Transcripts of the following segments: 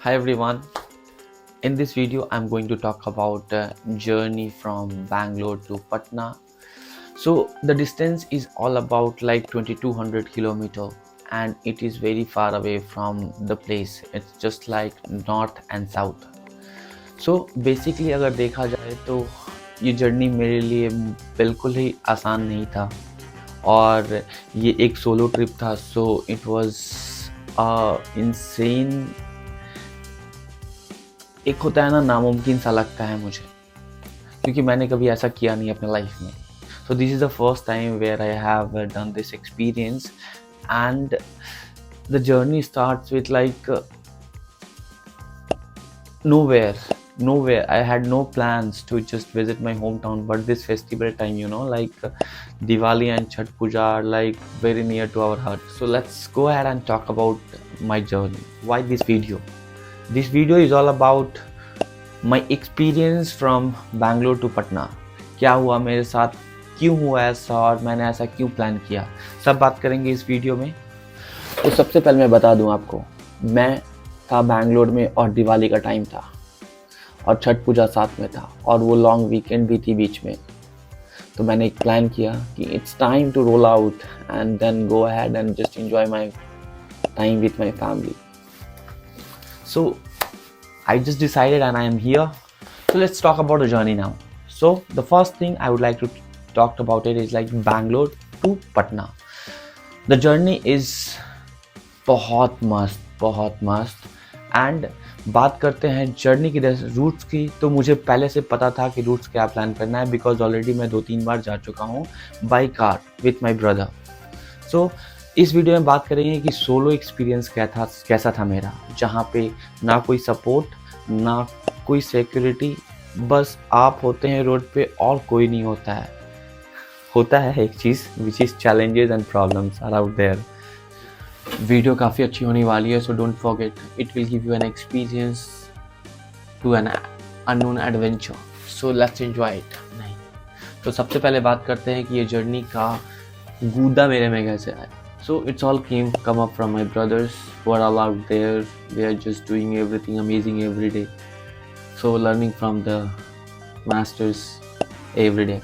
Hi everyone. In this video, I'm going to talk about journey from Bangalore to Patna. So the distance is all about like 2200 kilometer, and it is very far away from the place. It's just like north and south. So basically अगर देखा जाए तो ये journey मेरे लिए बिल्कुल ही आसान नहीं था और ये एक सोलो ट्रिप था. So it was insane. एक होता है ना, नामुमकिन सा लगता है मुझे, क्योंकि मैंने कभी ऐसा किया नहीं अपने लाइफ में. So this is the first time where I have done this experience and the journey starts with like nowhere. I had no plans to just visit my hometown, but this festival time, like Diwali and Chhat Puja are like very near to our heart. So let's go ahead and talk about my journey. Why this video? This video is all about my experience from Bangalore to Patna. क्या हुआ मेरे साथ, क्यों हुआ ऐसा और मैंने ऐसा क्यों प्लान किया, सब बात करेंगे इस वीडियो में. तो सबसे पहले मैं बता दूं आपको, मैं था बैंगलोर में और दिवाली का टाइम था और छठ पूजा साथ में था और वो लॉन्ग वीकेंड भी थी बीच में. तो मैंने एक प्लान किया कि it's time to roll out and then go ahead and just enjoy my time with my family. So I just decided and I am here. So let's talk about the journey now. So the first thing I would like to talk about it is like Bangalore to Patna. The journey is बहुत मस्त and बात करते हैं journey की roots की. तो मुझे पहले से पता था कि रूट्स क्या प्लान करना है, बिकॉज ऑलरेडी मैं 2-3 बार जा चुका हूँ by car with my brother. So इस वीडियो में बात करेंगे कि सोलो एक्सपीरियंस कैसा था मेरा, जहाँ पे ना कोई सपोर्ट ना कोई सिक्योरिटी, बस आप होते हैं रोड पे और कोई नहीं होता है एक चीज़, which is challenges and problems are out there. Video काफ़ी अच्छी होने वाली है, so don't forget, it will give you an experience to an unknown adventure. So let's enjoy it. नहीं तो सबसे पहले बात करते हैं कि ये जर्नी का गूदा मेरे में कैसे आया. So it's all come up from my brothers who are all out there. They are just doing everything amazing every day. So learning from the masters every day.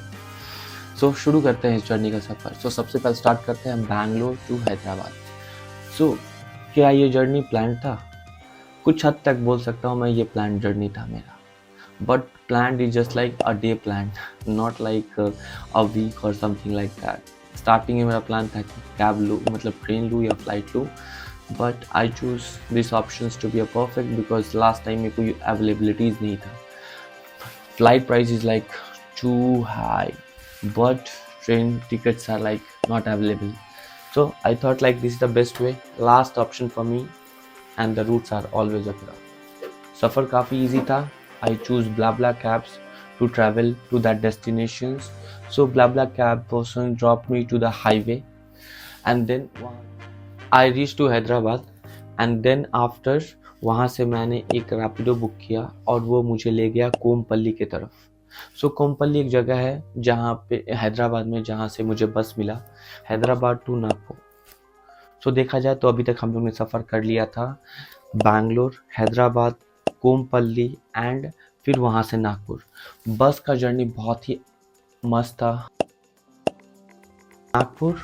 So शुरू करते हैं इस जर्नी का सफ़र. So सबसे पहले start करते हैं Bangalore to Hyderabad. So क्या ये जर्नी प्लान था? कुछ हद तक बोल सकता हूँ मैं ये प्लान जर्नी था मेरा. But planned is just like a day planned, not like a week or something like that. Starting में मेरा प्लान था कि कैब लूँ, मतलब ट्रेन लूँ या फ्लाइट लूँ, but I choose this options to be a perfect because last time में कोई अवेलेबिलिटीज़ नहीं था. Flight price is like too high but train tickets are like not available. So I thought like this is the best way, last option for me and the routes are always up. सफ़र काफ़ी easy था. I choose BlaBla cabs to travel to that destinations. So BlaBla cab person dropped me to the highway and then I reached to Hyderabad and then after वहाँ से मैंने एक Rapido book किया और वो मुझे ले गया कोमपल्ली की तरफ. सो कोमपल्ली एक जगह है जहाँ पे हैदराबाद में, जहाँ से मुझे बस मिला हैदराबाद टू नागपुर. सो देखा जाए तो अभी तक हम लोग ने सफ़र कर लिया था बैंगलोर, हैदराबाद, कोमपल्ली एंड फिर वहाँ से नागपुर. बस का जर्नी बहुत ही मस्त था. नागपुर,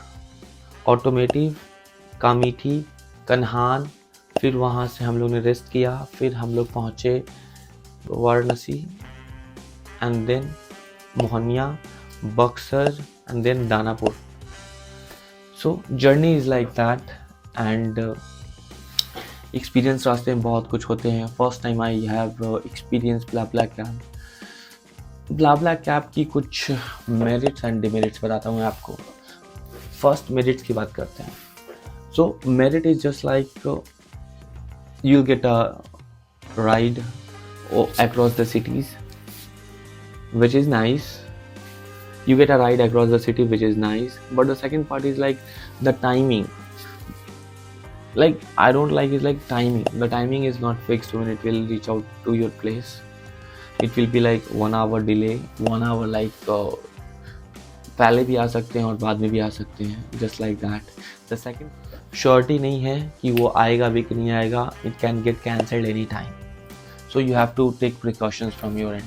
ऑटोमेटिव, कामीठी, कन्हान, फिर वहाँ से हम लोग ने रेस्ट किया, फिर हम लोग पहुँचे Varanasi and then Mohania, Buxar and then Danapur. So journey is like that and experience रास्ते में बहुत कुछ होते हैं. First time I have experience BlaBla cab. BlaBla cab की कुछ मेरिट्स एंड डिमेरिट्स बताता हूँ मैं आपको. फर्स्ट मेरिट्स की बात करते हैं. So merit is just like you will get a ride across the cities which is nice. You get a ride across the city which is nice, but the second part is like the timing. Like I don't like is like timing. The timing is not fixed when it will reach out to your place. It will be like 1 hour delay, 1 hour like पहले भी आ सकते हैं और बाद में भी आ सकते हैं, just like that. The second surety नहीं है कि वो आएगा भी कि नहीं आएगा. It can get cancelled any time. So you have to take precautions from your end.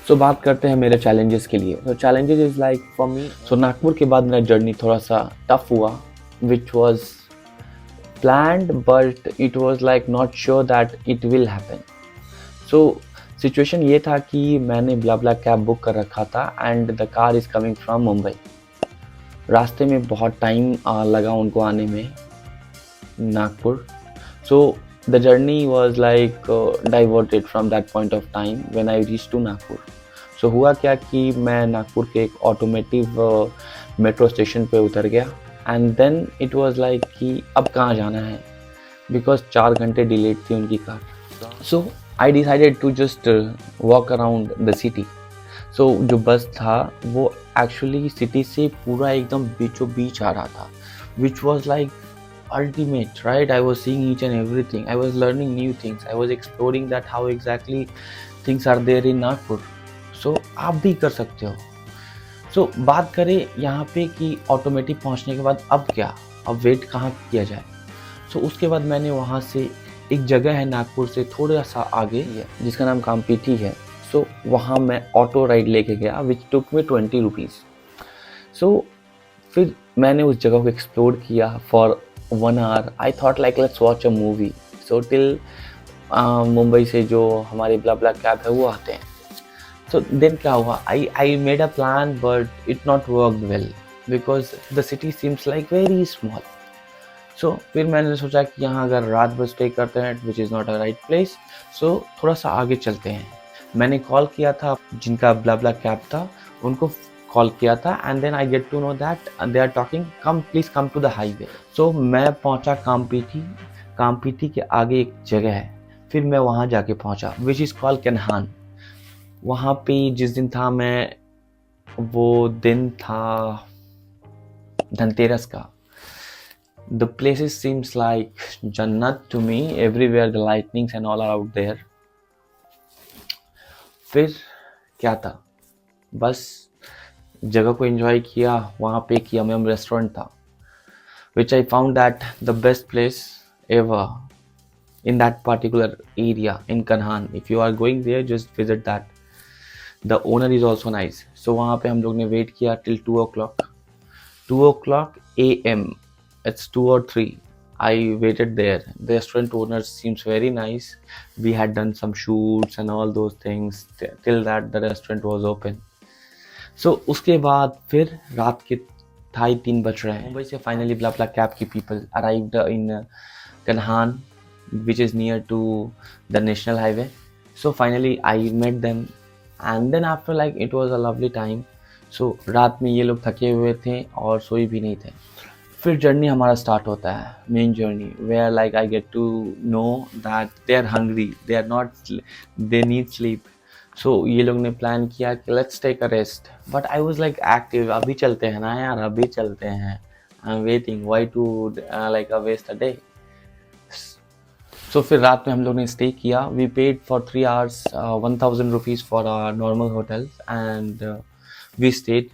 So बात करते हैं मेरे चैलेंजेस के लिए. तो challenges is like for me, so Nagpur के बाद मेरा जर्नी थोड़ा सा टफ हुआ, which was planned but it was like not sure that it will happen. So situation ये था कि मैंने ब्ला कैब बुक कर रखा था and the car is coming from Mumbai. रास्ते में बहुत टाइम लगा उनको आने में Nagpur. So the journey was like diverted from that point of time when I reach to Nagpur. So हुआ क्या कि मैं नागपुर के एक ऑटोमेटिव मेट्रो स्टेशन पे उतर गया and then it was like कि अब कहाँ जाना है, बिकॉज 4 घंटे डिलेड थी उनकी car. So I decided to just walk around the city. So जो बस था वो एक्चुअली सिटी से पूरा एकदम बीचों बीच आ रहा था, which was like ultimate, right? I was seeing each and everything. I was learning new things. I was exploring that how exactly things are there in Nagpur. So आप भी कर सकते हो. सो बात करें यहाँ पे कि ऑटोमेटिक पहुँचने के बाद अब क्या, अब वेट कहाँ किया जाए. सो उसके बाद मैंने वहाँ से एक जगह है नागपुर से थोड़ा सा आगे जिसका नाम कामपीठी है. सो वहाँ मैं ऑटो राइड लेके गया विच टुक में 20 रुपीज़. सो फिर मैंने उस जगह को एक्सप्लोर किया for 1 hour. I thought like let's watch a movie. So till Mumbai से जो हमारी ब्ला कैब है वो आते हैं. So then क्या हुआ, I made a plan but it not worked well because the city seems like very small. So फिर मैंने सोचा कि यहाँ अगर रात भर स्टे करते हैं which is not a right place, so थोड़ा सा आगे चलते हैं. मैंने कॉल किया था जिनका ब्ला कैब था, उनको कॉल किया था and then I get to know that they are talking come please come to the highway. So मैं पहुँचा कामपीठी के आगे एक जगह है, फिर मैं वहाँ जाके पहुँचा which is called कन्हान. वहाँ पे जिस दिन था मैं, वो दिन था धनतेरस का. द प्लेसेस सीम्स लाइक जन्नत to me. Everywhere the lightnings and all are out there. फिर क्या था, बस जगह को एंजॉय किया. वहाँ पे एक यम रेस्टोरेंट था which I found that the best place ever in that particular area in Kanhan. If you are going there, just visit that. The owner is also nice. So वहाँ पे हम लोग ने वेट किया till 2 o'clock. 2 o'clock a.m. It's 2 or 3. I waited there. The restaurant owner seems very nice. We had done some shoots and all those things. Till that the restaurant was open. So उसके बाद फिर रात के 2:30-3 बज रहे हैं. मुंबई से finally ब्ला cab की people arrived in Kanhan, which is near to the national highway. So finally I met them and then after like it was a lovely time. So रात में ये लोग थके हुए थे और सोए भी नहीं थे. फिर जर्नी हमारा स्टार्ट होता है, main journey, where like I get to know that they are hungry, they are not, they need sleep. So ये लोग ने प्लान किया कि let's take a rest. But I was like active, अभी चलते हैं ना यार, अभी चलते हैं. I'm waiting, why to like waste a day. So फिर रात में हम लोग ने स्टे किया. We paid for 3 hours 1000 rupees for our normal hotel and we stayed.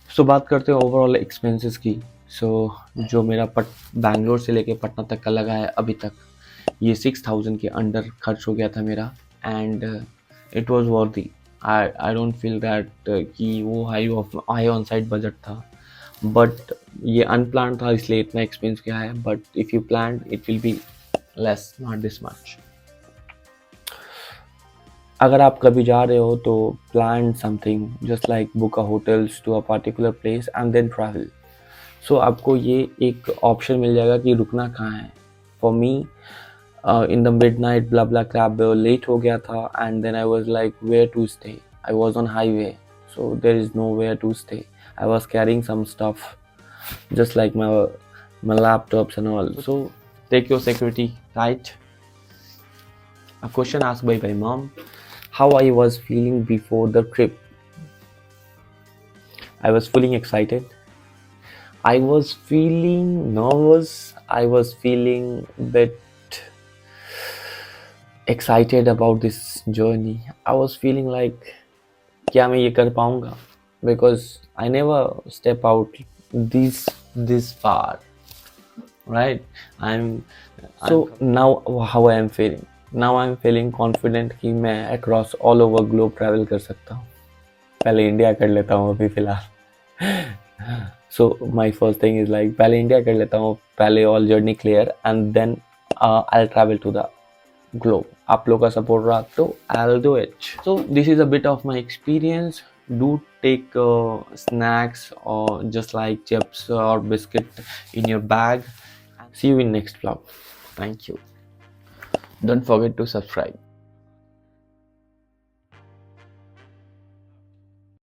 So बात करते हैं ओवरऑल एक्सपेंसेस की. सो जो मेरा बैंगलोर से लेके पटना तक का लगा है अभी तक, ये 6000 के अंडर खर्च हो गया था मेरा एंड इट वाज वर्दी. आई डोंट फील दैट कि वो हाई ऑन साइड बजट था, बट ये अनप्लान था इसलिए इतना एक्सपेंस गया है. But if you plan it will be less, not this much. अगर आप कभी जा रहे हो तो plan something, just like book a hotels to a particular place and then travel. So आपको ये एक ऑप्शन मिल जाएगा कि रुकना कहाँ है. For me, in the midnight blah cab late हो गया था and then I was like where to stay. I was on highway, so there is nowhere to stay. I was carrying some stuff, just like my laptops and all. So take your security tight. A question asked by my mom, how I was feeling before the trip. I was feeling excited. I was feeling nervous. I was feeling a bit excited about this journey. I was feeling like क्या मैं ये कर पाऊँगा, because I never step out this far. right? I'm So I'm now how I am feeling? Now I am feeling confident कि मैं across all over globe travel कर सकता हूँ. पहले इंडिया कर लेता हूँ अभी फिलहाल. So my first thing is like पहले इंडिया कर लेता हूँ, पहले all journey clear and then I'll travel to the globe. आप लोग का support रहा तो I'll do it. So this is a bit of my experience. Do take snacks or just like chips or biscuit in your bag. See you in next vlog. Thank you. Don't forget to subscribe.